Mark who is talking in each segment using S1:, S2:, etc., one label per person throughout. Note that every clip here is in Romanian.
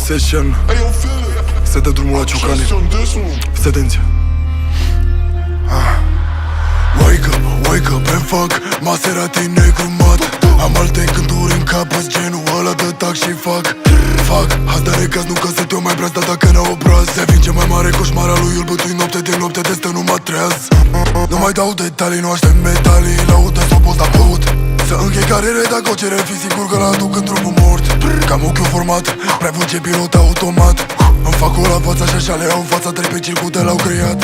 S1: session. Se dă drumul la ciocane. Fii atenție. Wake up and fuck Maserati negru mat. Am alte gânduri în cap, îs genul ăla de tac și fac Hai de recaz, nu că sunt eu mai breaz, dar dacă n-au obraz devin cea mai mare coșmar al lui, îl bătui noapte de noapte, de stă numai treaz. Nu mai dau detalii, nu aștept metalii, laudă sau post la băut. Să închei carere dacă o cere, fi sigur că l-aduc în trupul mort. Cam ochiul format, prea văd ce pilot automat. Îmi fac o la fața și așa le au fața, trei pe circuite l-au creat.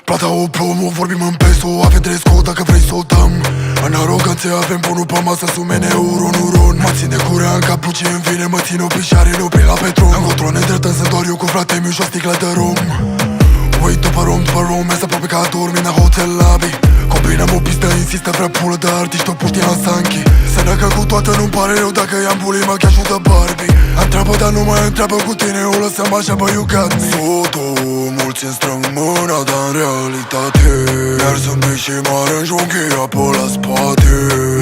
S1: Plata o promo, vorbim în peso, avem dress-code dacă vrei să o dăm. În aroganțe avem bonul pe masă, sumene euro, nu ron. Mă ține curea în capuci, îmi vine, mă țin o pișare, nu pe la petron. În control nedreptăm, sunt doar eu cu frate miu și o sticlă de rom. Ui, după rom, mers aproape ca dormi în hotel lobby. Combinăm o pistă, insistă, vrea pulă de artiști, o puști la Sanchi. Sănăcă cu toată, nu-mi pare rău dacă i-am bully machiajul de Barbie. Întreabă, dar nu mai întreabă cu tine, o lăsăm așa, bă, you got me. Soto, mulți îmi strâng mâna, dar în realitate mi-ar zâmbi și m-ar înjunghia pe la spate.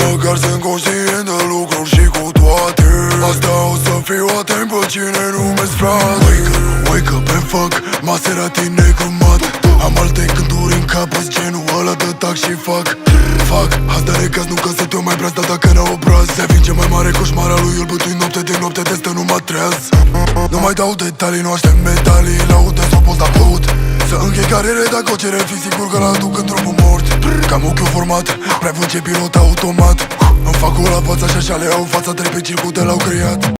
S1: Măcar sunt conștient de lucruri și cu toate astea o să fiu atent pe cine numesc frate. Wake up and fuck Maserati negru mat. Am alte gânduri în cap, îs genul ăla de tac și fac Hai de recaz, nu că sunt eu mai breaz, dar dacă n-au obraz devin cea mai mare coșmar al lui, îl bătui noapte de noapte, de stă numai treaz. Nu mai dau detalii, nu aștept metalii, laudă sau post la băut. Să închei carere dacă o cere, fi sigur că l-aduc în trupul mort. Cam ochiul format, prea văd ce pilot automat. Îmi fac o la fața și așa le au fața, trei pe circuite l-au creat.